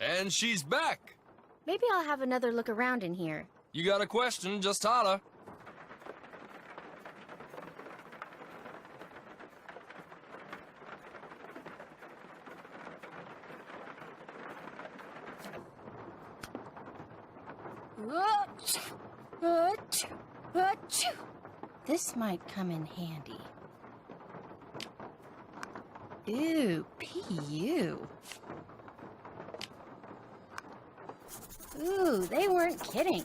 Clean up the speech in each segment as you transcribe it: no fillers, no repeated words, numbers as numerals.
And she's back. Maybe I'll have another look around in here. You got a question, just holler. This might come in handy. Ooh, P.U. Ooh, they weren't kidding.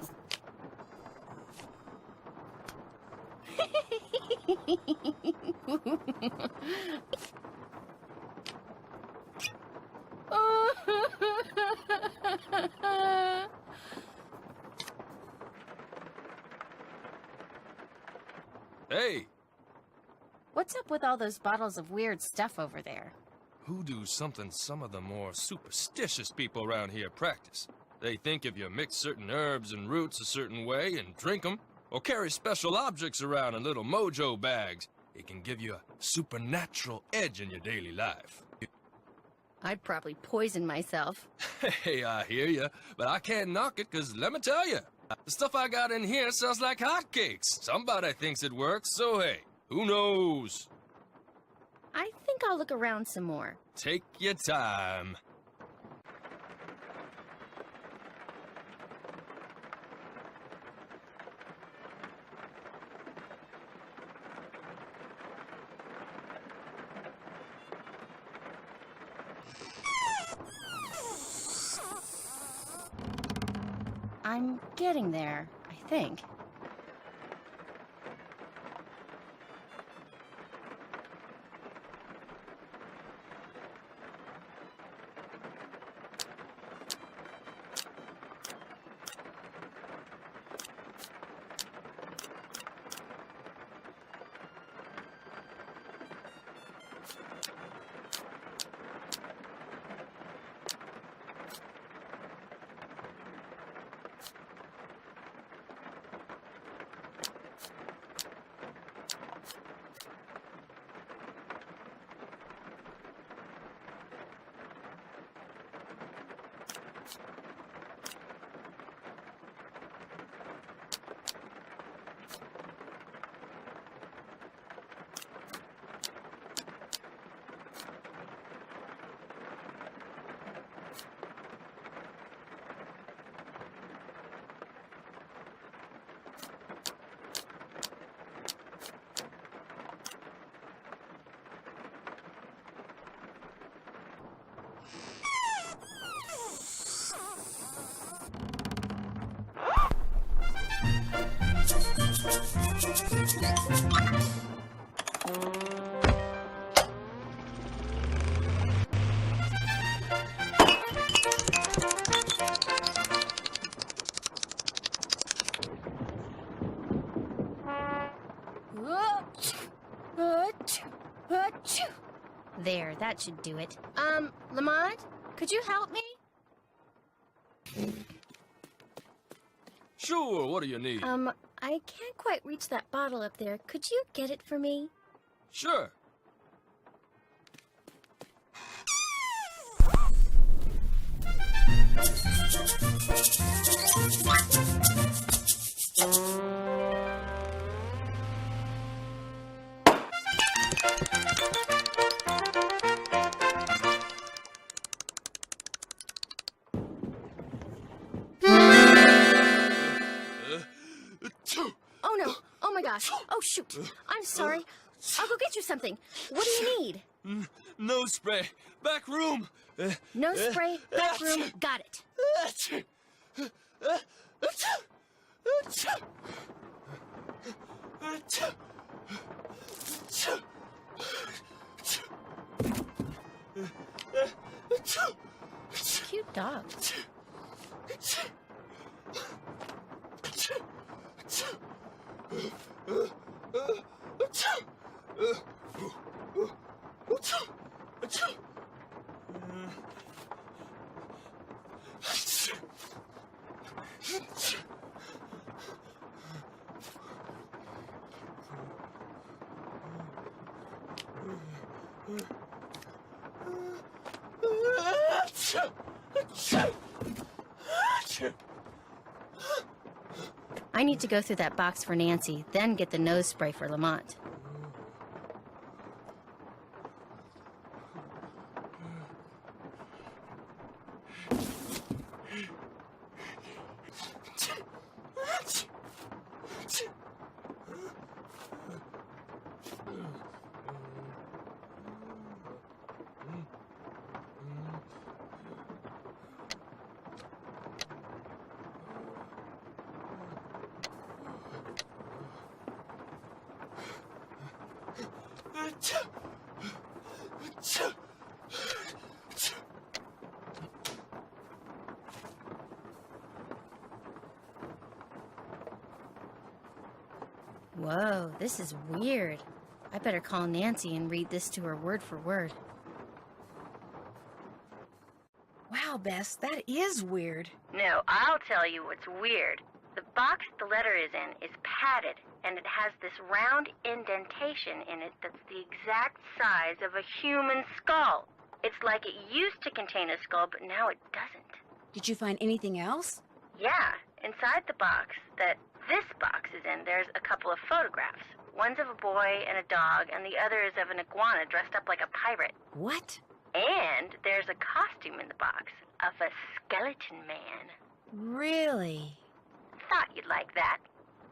Hey! What's up with all those bottles of weird stuff over there? Hoodoo's something some of the more superstitious people around here practice. They think if you mix certain herbs and roots a certain way and drink them, or carry special objects around in little mojo bags, it can give you a supernatural edge in your daily life. I'd probably poison myself. Hey, I hear ya, but I can't knock it, 'cause let me tell you, the stuff I got in here sells like hotcakes. Somebody thinks it works, so hey, who knows? I think I'll look around some more. Take your time. I'm getting there, I think. There, that should do it. Lamont, could you help me? Sure, what do you need? I can't quite reach that bottle up there. Could you get it for me? Sure. Oh no! Oh my gosh! Oh shoot! I'm sorry. I'll go get you something. What do you need? No spray. Back room. No spray, back room, got it. Cute dog. I need to go through that box for Nancy, then get the nose spray for Lamont. Whoa, this is weird. I better call Nancy and read this to her word for word. Wow, Bess, that is weird. No, I'll tell you what's weird. The box the letter is in is padded, and it has this round indentation in it that's the exact size of a human skull. It's like it used to contain a skull, but now it doesn't. Did you find anything else? Yeah, inside the box that this box is in, there's a couple of photographs. One's of a boy and a dog, and the other is of an iguana dressed up like a pirate. What? And there's a costume in the box of a skeleton man. Really? Thought you'd like that.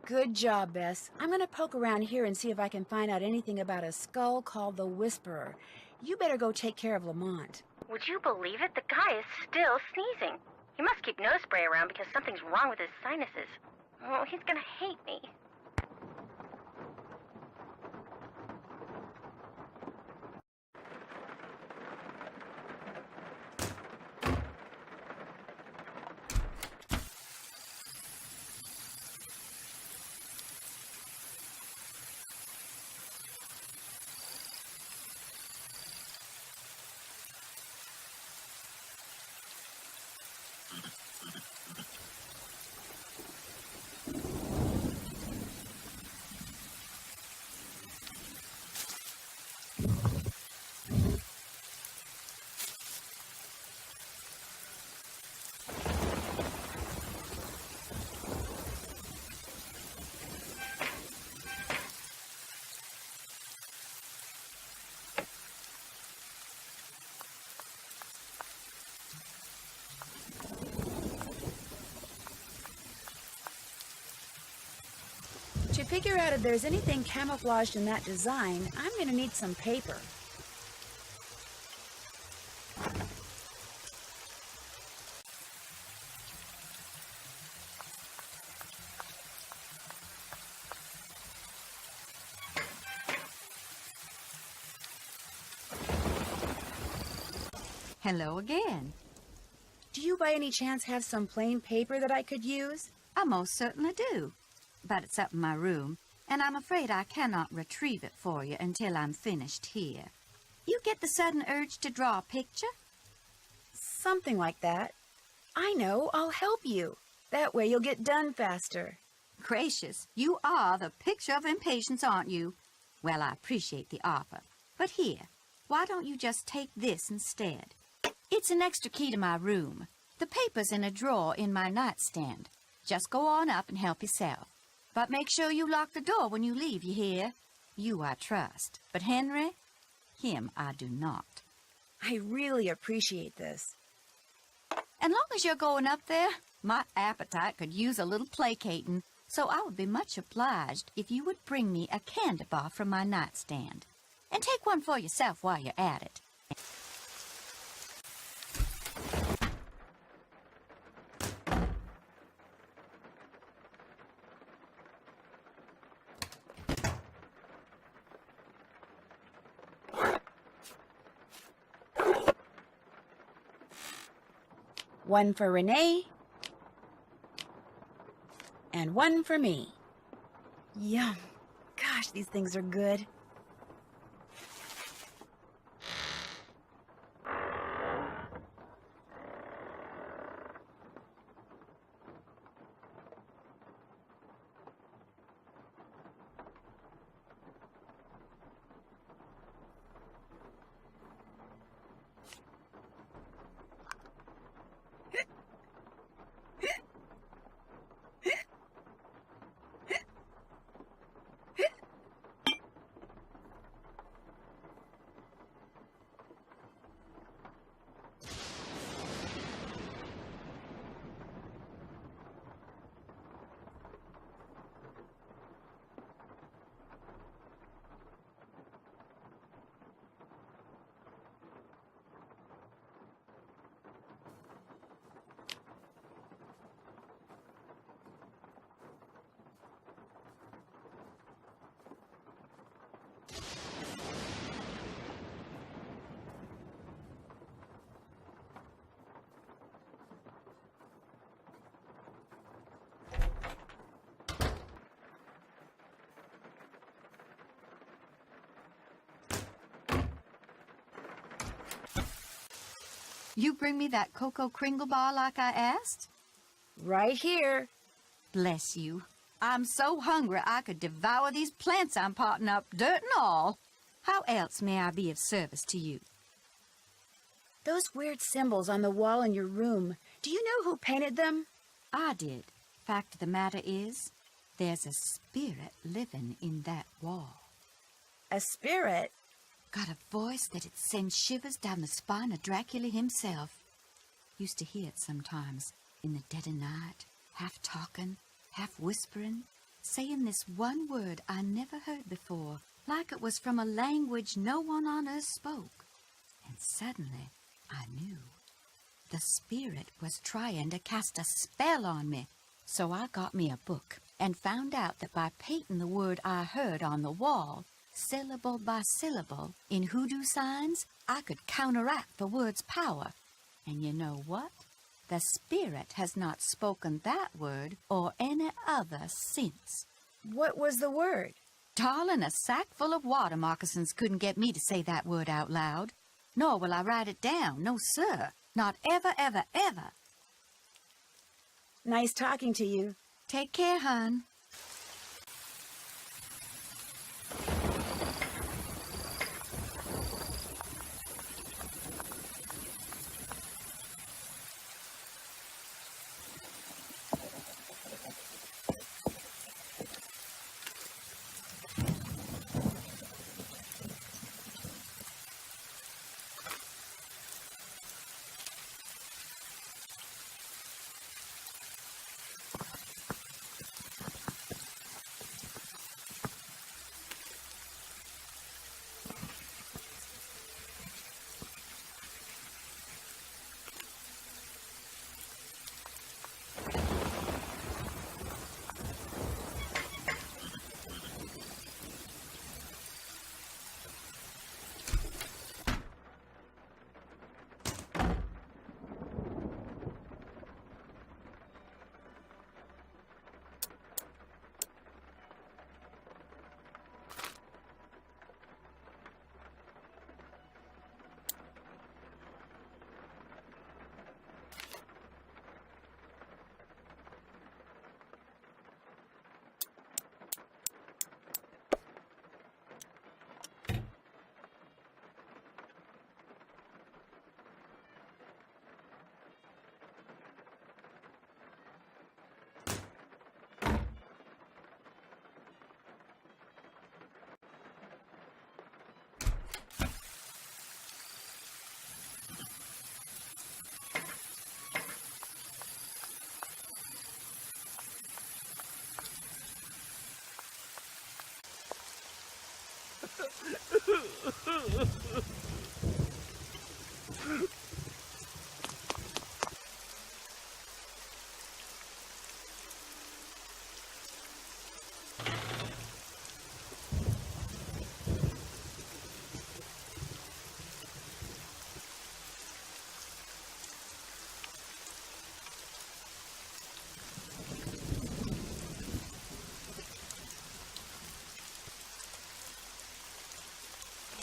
Good job, Bess. I'm going to poke around here and see if I can find out anything about a skull called the Whisperer. You better go take care of Lamont. Would you believe it? The guy is still sneezing. He must keep nose spray around because something's wrong with his sinuses. Oh, he's gonna hate me. To figure out if there's anything camouflaged in that design, I'm going to need some paper. Hello again. Do you by any chance have some plain paper that I could use? I most certainly do. But it's up in my room, and I'm afraid I cannot retrieve it for you until I'm finished here. You get the sudden urge to draw a picture? Something like that. I know, I'll help you. That way you'll get done faster. Gracious, you are the picture of impatience, aren't you? Well, I appreciate the offer. But here, why don't you just take this instead? It's an extra key to my room. The paper's in a drawer in my nightstand. Just go on up and help yourself. But make sure you lock the door when you leave, you hear? You I trust. But Henry, him I do not. I really appreciate this. And long as you're going up there, my appetite could use a little placating, so I would be much obliged if you would bring me a candy bar from my nightstand. And take one for yourself while you're at it. One for Renee, and one for me. Yum. Gosh, these things are good. You bring me that cocoa kringle bar like I asked? Right here. Bless you. I'm so hungry I could devour these plants I'm potting up, dirt and all. How else may I be of service to you? Those weird symbols on the wall in your room, do you know who painted them? I did. Fact of the matter is, there's a spirit living in that wall. A spirit? Got a voice that'd send shivers down the spine of Dracula himself. Used to hear it sometimes, in the dead of night, half talking, half whispering, saying this one word I never heard before, like it was from a language no one on earth spoke. And suddenly, I knew. The spirit was trying to cast a spell on me, so I got me a book and found out that by painting the word I heard on the wall, syllable by syllable, in hoodoo signs, I could counteract the word's power. And you know what? The spirit has not spoken that word or any other since. What was the word? Darling, a sack full of water moccasins couldn't get me to say that word out loud. Nor will I write it down. No, sir. Not ever, ever, ever. Nice talking to you. Take care, hon.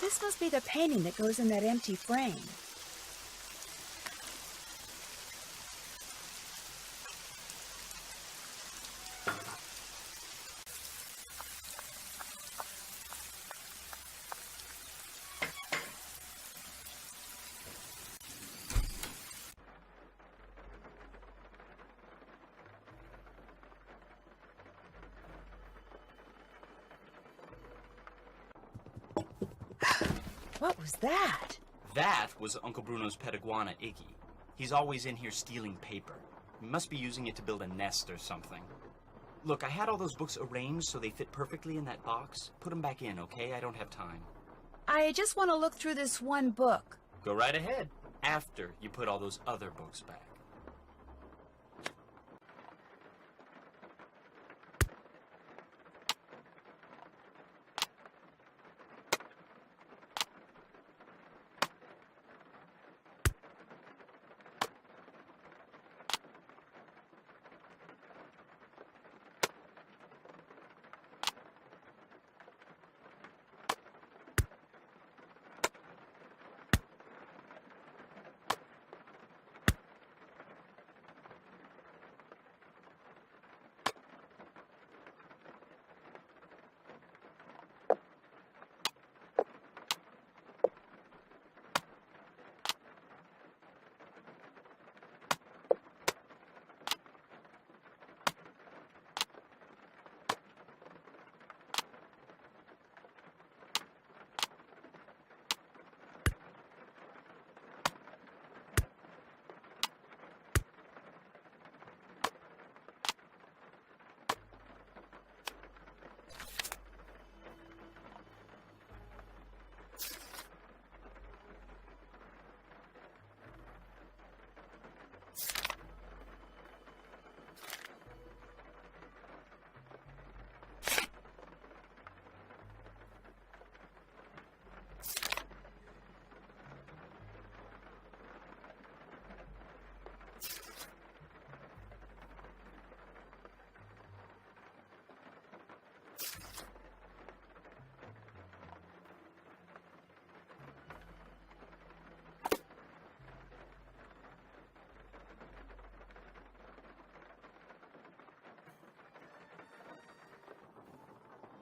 This must be the painting that goes in that empty frame. What was that? That was Uncle Bruno's pet iguana, Iggy. He's always in here stealing paper. He must be using it to build a nest or something. Look, I had all those books arranged so they fit perfectly in that box. Put them back in, okay? I don't have time. I just want to look through this one book. Go right ahead, after you put all those other books back.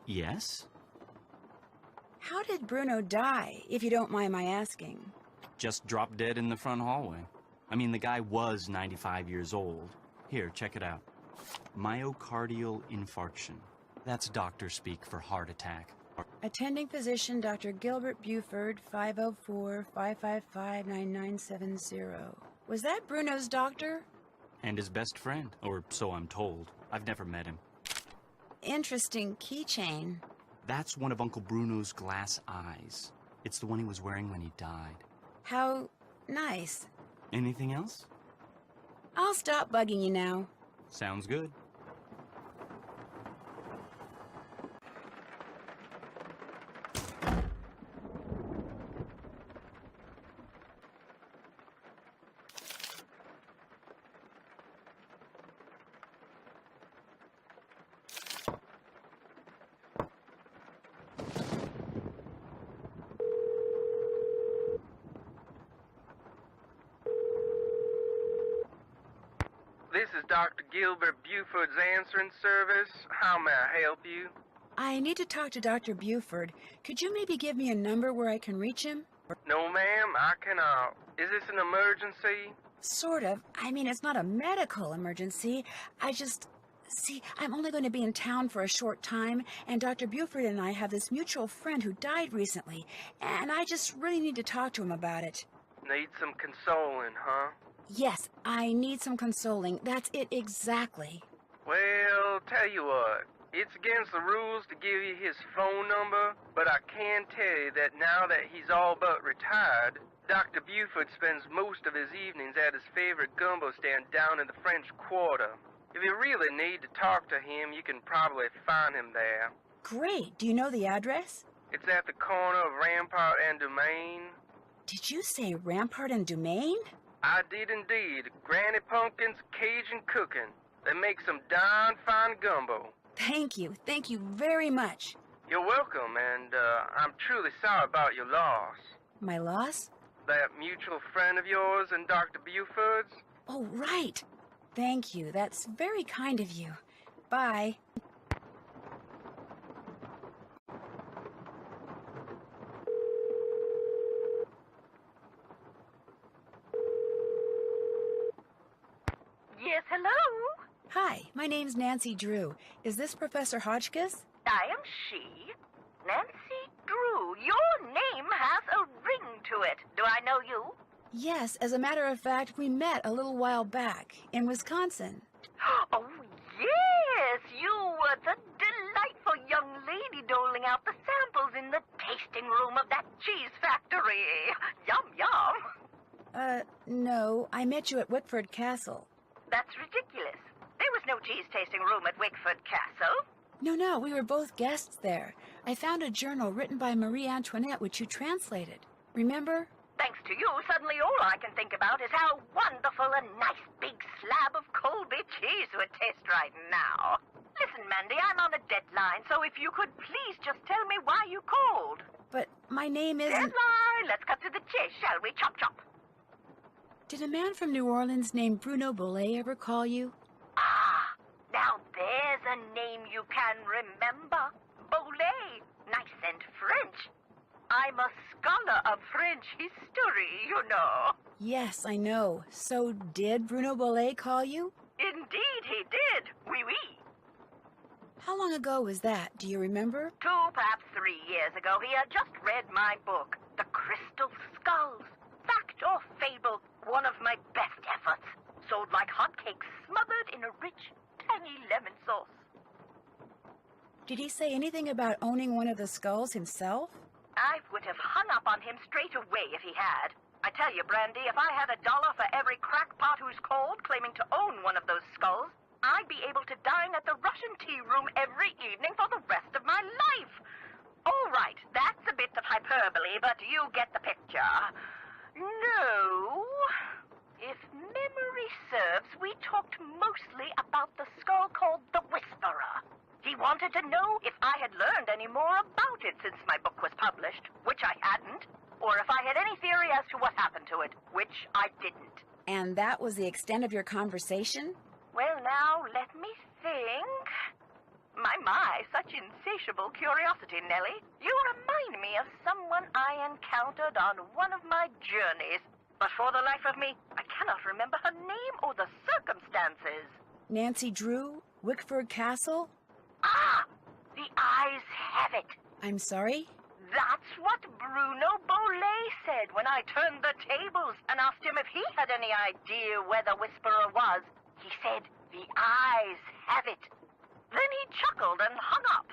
Yes? How did Bruno die, if you don't mind my asking? Just dropped dead in the front hallway. I mean, the guy was 95 years old. Here, check it out. Myocardial infarction. That's doctor speak for heart attack. Attending physician, Dr. Gilbert Buford, 504-555-9970. Was that Bruno's doctor? And his best friend, or so I'm told. I've never met him. Interesting keychain. That's one of Uncle Bruno's glass eyes. It's the one he was wearing when he died. How nice. Anything else? I'll stop bugging you now. Sounds good. This is Dr. Gilbert Buford's answering service. How may I help you? I need to talk to Dr. Buford. Could you maybe give me a number where I can reach him? No, ma'am, I cannot. Is this an emergency? Sort of. I mean, it's not a medical emergency. See, I'm only going to be in town for a short time, and Dr. Buford and I have this mutual friend who died recently, and I just really need to talk to him about it. Need some consoling, huh? Yes, I need some consoling. That's it exactly. Well, tell you what. It's against the rules to give you his phone number, but I can tell you that now that he's all but retired, Dr. Buford spends most of his evenings at his favorite gumbo stand down in the French Quarter. If you really need to talk to him, you can probably find him there. Great. Do you know the address? It's at the corner of Rampart and Domain. Did you say Rampart and Domain? I did indeed. Granny Pumpkin's Cajun cooking. They make some darn fine gumbo. Thank you very much. You're welcome, and I'm truly sorry about your loss. My loss? That mutual friend of yours and Dr. Buford's? Oh, right. Thank you. That's very kind of you. Bye. Yes, hello? Hi, my name's Nancy Drew. Is this Professor Hotchkiss? I am she. Nancy Drew. Your name has a ring to it. Do I know you? Yes, as a matter of fact, we met a little while back in Wisconsin. Oh, yes. You were the delightful young lady doling out the samples in the tasting room of that cheese factory. Yum, yum. No, I met you at Wickford Castle. That's ridiculous. There was no cheese tasting room at Wickford Castle. No, we were both guests there. I found a journal written by Marie Antoinette, which you translated. Remember? Thanks to you, suddenly all I can think about is how wonderful a nice big slab of Colby cheese would taste right now. Listen, Mandy, I'm on a deadline, so if you could please just tell me why you called. But my name isn't... Deadline! Let's cut to the chase, shall we? Chop, chop. Did a man from New Orleans named Bruno Bollet ever call you? Ah, now there's a name you can remember. Bollet. Nice and French. I'm a scholar of French history, you know. Yes, I know. So did Bruno Bollet call you? Indeed he did. Oui, oui. How long ago was that? Do you remember? 2, perhaps 3 years ago, he had just read my book, The Crystal Skulls. Fact or fable, one of my best efforts. Sold like hotcakes, smothered in a rich, tangy lemon sauce. Did he say anything about owning one of the skulls himself? I would have hung up on him straight away if he had. I tell you, Brandy, if I had $1 for every crackpot who's called claiming to own one of those skulls, I'd be able to dine at the Russian tea room every evening for the rest of my life. All right, that's a bit of hyperbole, but you get the picture. No. If memory serves, we talked mostly about the skull called the Whisperer. He wanted to know if I had learned any more about it since my book was published, which I hadn't, or if I had any theory as to what happened to it, which I didn't. And that was the extent of your conversation? Well, now, let me think. My, such insatiable curiosity, Nellie. You remind me of someone I encountered on one of my journeys. But for the life of me, I cannot remember her name or the circumstances. Nancy Drew? Wickford Castle? Ah! The eyes have it. I'm sorry? That's what Bruno Bolet said when I turned the tables and asked him if he had any idea where the Whisperer was. He said, the eyes have it. Then he chuckled and hung up.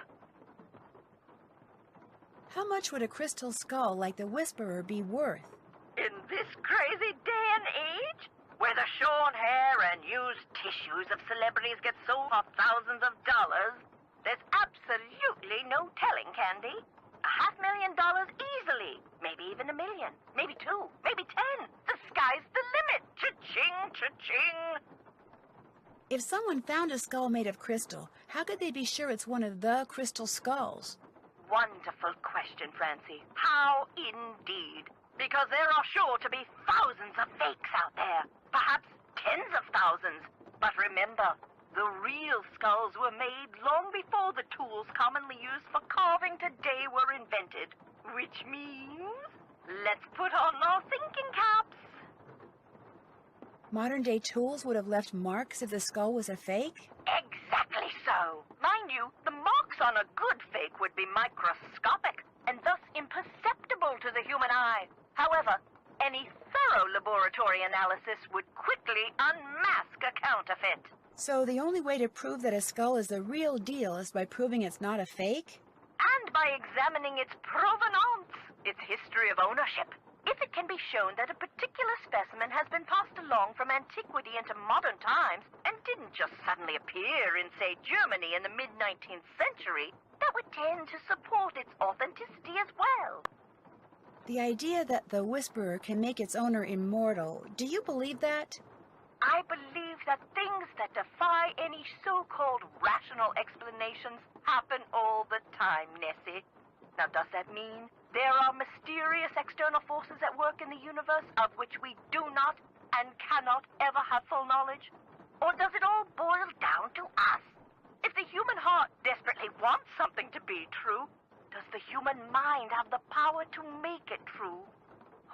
How much would a crystal skull like the Whisperer be worth? In this crazy day and age, where the shorn hair and used tissues of celebrities get sold for thousands of dollars, there's absolutely no telling, Candy. $500,000 easily. Maybe even $1 million. Maybe 2. Maybe 10. The sky's the limit. Cha-ching, cha-ching. If someone found a skull made of crystal, how could they be sure it's one of the crystal skulls? Wonderful question, Francie. How indeed? Because there are sure to be thousands of fakes out there. Perhaps tens of thousands. But remember, the real skulls were made long before the tools commonly used for carving today were invented. Which means, let's put on our thinking caps. Modern-day tools would have left marks if the skull was a fake? Exactly so. Mind you, the marks on a good fake would be microscopic and thus imperceptible to the human eye. However, any thorough laboratory analysis would quickly unmask a counterfeit. So the only way to prove that a skull is the real deal is by proving it's not a fake? And by examining its provenance, its history of ownership. If it can be shown that a particular specimen has been passed along from antiquity into modern times and didn't just suddenly appear in, say, Germany in the mid-19th century, that would tend to support its authenticity as well. The idea that the Whisperer can make its owner immortal, do you believe that? I believe that things that defy any so-called rational explanations happen all the time, Nessie. Now, does that mean there are mysterious external forces at work in the universe of which we do not and cannot ever have full knowledge? Or does it all boil down to us? If the human heart desperately wants something to be true, does the human mind have the power to make it true?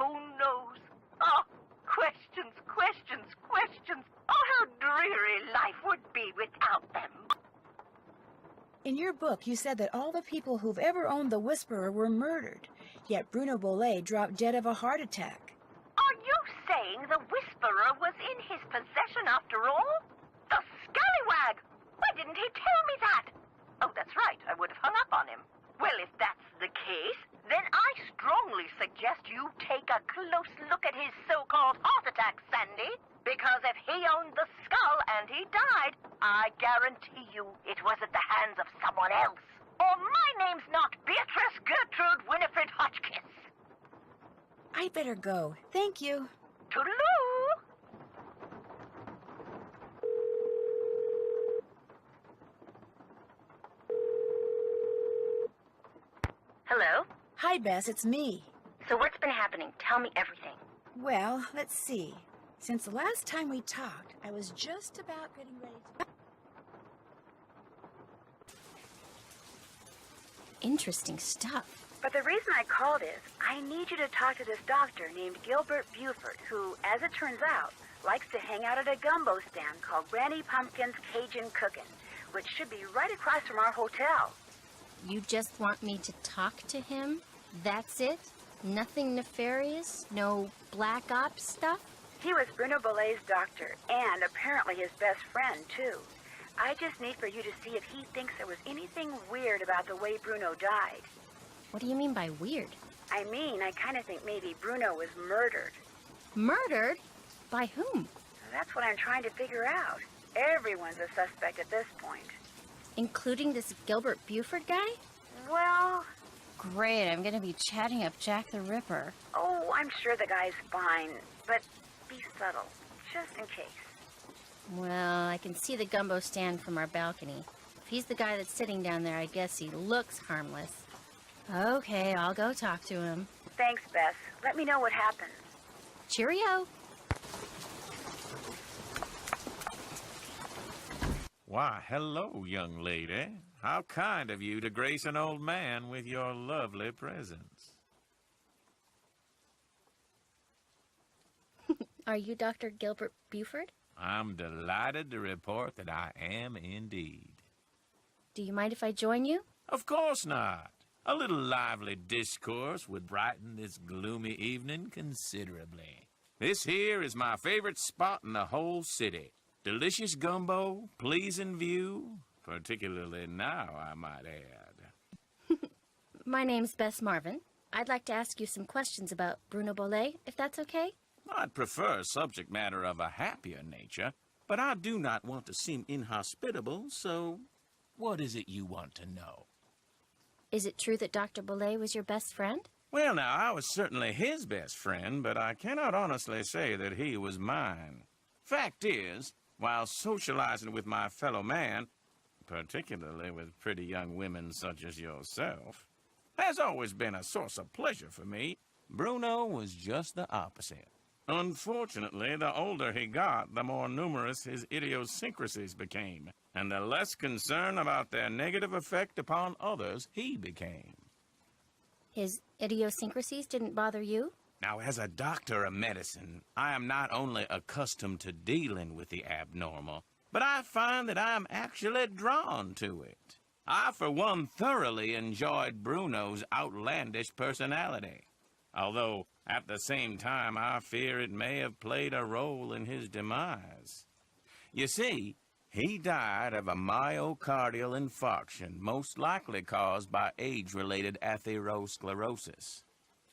Who knows? Oh, questions, questions, questions. Oh, how dreary life would be without them. In your book, you said that all the people who've ever owned the Whisperer were murdered, yet Bruno Bolet dropped dead of a heart attack. Are you saying the Whisperer was in his possession after all? The scallywag! Why didn't he tell me that? Oh, that's right, I would have hung up on him. Well, if that's the case, then I strongly suggest you take a close look at his so-called heart attack, Sandy. Because if he owned the skull and he died, I guarantee you it was at the hands of someone else. Or my name's not Beatrice Gertrude Winifred Hotchkiss. I'd better go. Thank you. Toodaloo! Hello? Hi, Bess, it's me. So what's been happening? Tell me everything. Well, let's see. Since the last time we talked, I was just about getting ready to... Interesting stuff. But the reason I called is, I need you to talk to this doctor named Gilbert Buford, who, as it turns out, likes to hang out at a gumbo stand called Granny Pumpkin's Cajun Cookin', which should be right across from our hotel. You just want me to talk to him? That's it? Nothing nefarious? No black ops stuff? He was Bruno Bolet's doctor, and apparently his best friend, too. I just need for you to see if he thinks there was anything weird about the way Bruno died. What do you mean by weird? I mean, I kind of think maybe Bruno was murdered. Murdered? By whom? That's what I'm trying to figure out. Everyone's a suspect at this point. Including this Gilbert Buford guy? Well... Great, I'm gonna be chatting up Jack the Ripper. Oh, I'm sure the guy's fine, but be subtle, just in case. Well, I can see the gumbo stand from our balcony. If he's the guy that's sitting down there, I guess he looks harmless. Okay, I'll go talk to him. Thanks, Bess. Let me know what happens. Cheerio! Why, hello, young lady. How kind of you to grace an old man with your lovely presence. Are you Dr. Gilbert Buford? I'm delighted to report that I am indeed. Do you mind if I join you? Of course not. A little lively discourse would brighten this gloomy evening considerably. This here is my favorite spot in the whole city. Delicious gumbo, pleasing view, particularly now, I might add. My name's Bess Marvin. I'd like to ask you some questions about Bruno Bollet, if that's okay? I'd prefer subject matter of a happier nature, but I do not want to seem inhospitable, so what is it you want to know? Is it true that Dr. Bollet was your best friend? Well, now, I was certainly his best friend, but I cannot honestly say that he was mine. Fact is, while socializing with my fellow man, particularly with pretty young women such as yourself, has always been a source of pleasure for me, Bruno was just the opposite. Unfortunately, the older he got, the more numerous his idiosyncrasies became, and the less concern about their negative effect upon others he became. His idiosyncrasies didn't bother you? Now, as a doctor of medicine, I am not only accustomed to dealing with the abnormal, but I find that I am actually drawn to it. I, for one, thoroughly enjoyed Bruno's outlandish personality, although at the same time I fear it may have played a role in his demise. You see, he died of a myocardial infarction, most likely caused by age-related atherosclerosis.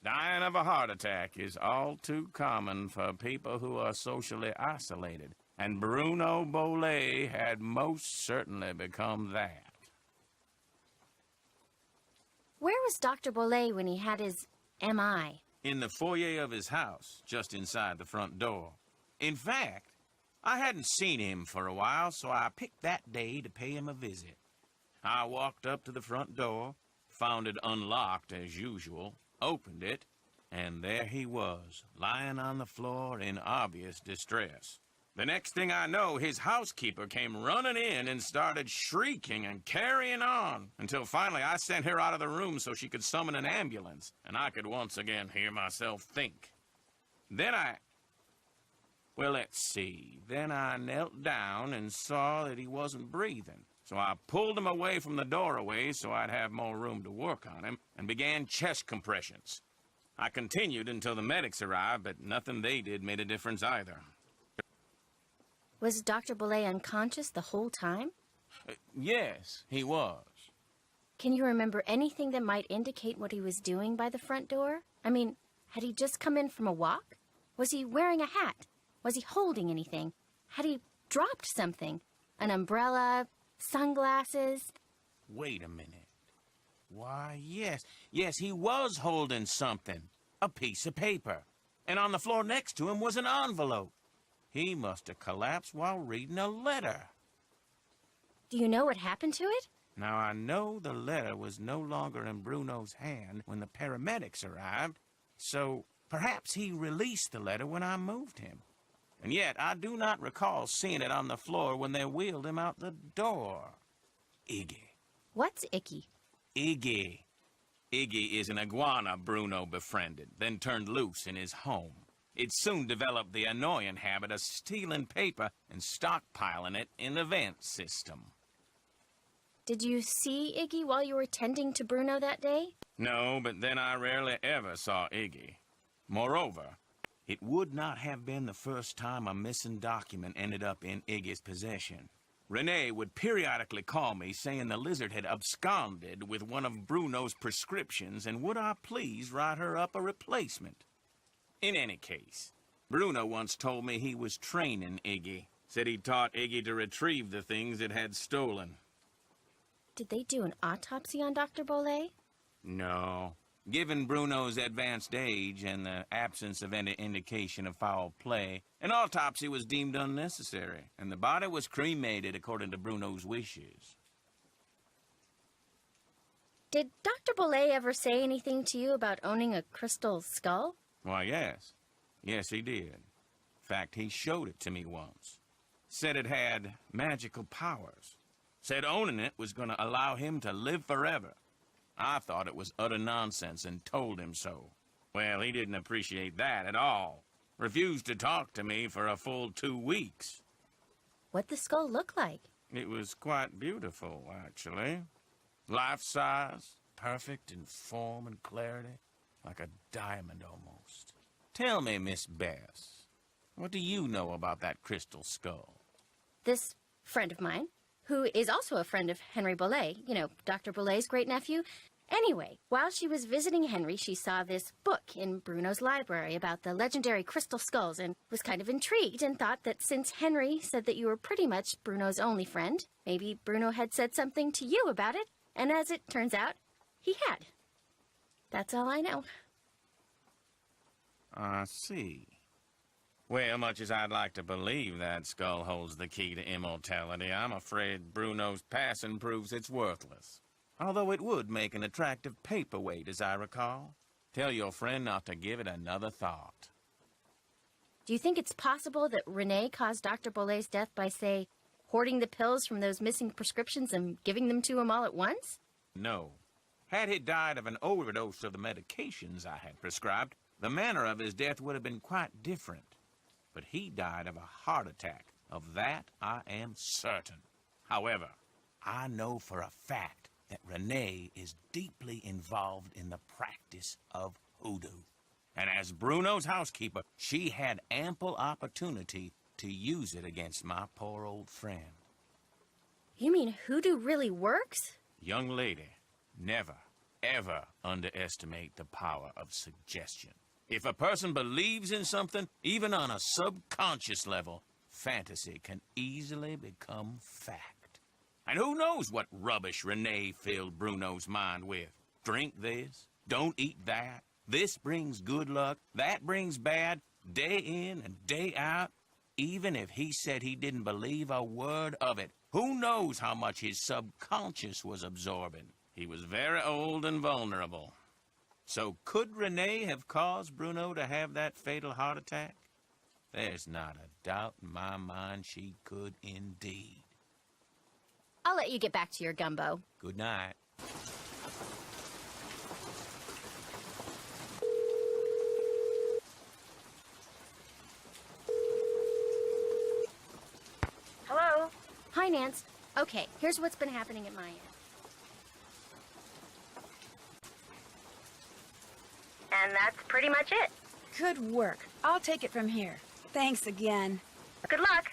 Dying of a heart attack is all too common for people who are socially isolated, and Bruno Bollet had most certainly become that. Where was Dr. Bollet when he had his MI? In the foyer of his house, just inside the front door. In fact, I hadn't seen him for a while, so I picked that day to pay him a visit. I walked up to the front door, found it unlocked as usual, opened it, and there he was, lying on the floor in obvious distress. The next thing I know, his housekeeper came running in and started shrieking and carrying on, until finally I sent her out of the room so she could summon an ambulance, and I could once again hear myself think. Then let's see. Then I knelt down and saw that he wasn't breathing. So I pulled him away from the doorway so I'd have more room to work on him, and began chest compressions. I continued until the medics arrived, but nothing they did made a difference either. Was Dr. Bollet unconscious the whole time? Yes, he was. Can you remember anything that might indicate what he was doing by the front door? I mean, had he just come in from a walk? Was he wearing a hat? Was he holding anything? Had he dropped something? An umbrella? Sunglasses? Wait a minute. Why, yes, he was holding something. A piece of paper. And on the floor next to him was an envelope. He must have collapsed while reading a letter. Do you know what happened to it? Now, I know the letter was no longer in Bruno's hand when the paramedics arrived, so perhaps he released the letter when I moved him. And yet, I do not recall seeing it on the floor when they wheeled him out the door. Iggy. What's Icky? Iggy. Iggy is an iguana Bruno befriended, then turned loose in his home. It soon developed the annoying habit of stealing paper and stockpiling it in the vent system. Did you see Iggy while you were tending to Bruno that day? No, but then I rarely ever saw Iggy. Moreover, it would not have been the first time a missing document ended up in Iggy's possession. Renee would periodically call me saying the lizard had absconded with one of Bruno's prescriptions and would I please write her up a replacement. In any case, Bruno once told me he was training Iggy. Said he taught Iggy to retrieve the things it had stolen. Did they do an autopsy on Dr. Bollet? No. Given Bruno's advanced age and the absence of any indication of foul play, an autopsy was deemed unnecessary, and the body was cremated according to Bruno's wishes. Did Dr. Bollet ever say anything to you about owning a crystal skull? Why, yes. Yes, he did. In fact, he showed it to me once. Said it had magical powers. Said owning it was going to allow him to live forever. I thought it was utter nonsense and told him so. Well, he didn't appreciate that at all. Refused to talk to me for a full 2 weeks. What'd the skull look like? It was quite beautiful, actually. Life-size, perfect in form and clarity, like a diamond almost. Tell me, Miss Bess, what do you know about that crystal skull? This friend of mine, who is also a friend of Henry Boulay, you know, Dr. Boulay's great-nephew. Anyway, while she was visiting Henry, she saw this book in Bruno's library about the legendary crystal skulls and was kind of intrigued and thought that since Henry said that you were pretty much Bruno's only friend, maybe Bruno had said something to you about it, and as it turns out, he had. That's all I know. I see. Well, much as I'd like to believe that skull holds the key to immortality, I'm afraid Bruno's passing proves it's worthless. Although it would make an attractive paperweight, as I recall. Tell your friend not to give it another thought. Do you think it's possible that Renee caused Dr. Boulay's death by, say, hoarding the pills from those missing prescriptions and giving them to him all at once? No. Had he died of an overdose of the medications I had prescribed, the manner of his death would have been quite different. But he died of a heart attack. Of that I am certain. However, I know for a fact that Renee is deeply involved in the practice of hoodoo. And as Bruno's housekeeper, she had ample opportunity to use it against my poor old friend. You mean hoodoo really works? Young lady, never, ever underestimate the power of suggestion. If a person believes in something, even on a subconscious level, fantasy can easily become fact. And who knows what rubbish Renee filled Bruno's mind with? Drink this, don't eat that. This brings good luck, that brings bad, day in and day out. Even if he said he didn't believe a word of it, who knows how much his subconscious was absorbing? He was very old and vulnerable. So could Renee have caused Bruno to have that fatal heart attack? There's not a doubt in my mind she could indeed. I'll let you get back to your gumbo. Good night. Hello? Hi, Nance. Okay, here's what's been happening at my end. And that's pretty much it. Good work. I'll take it from here. Thanks again. Good luck.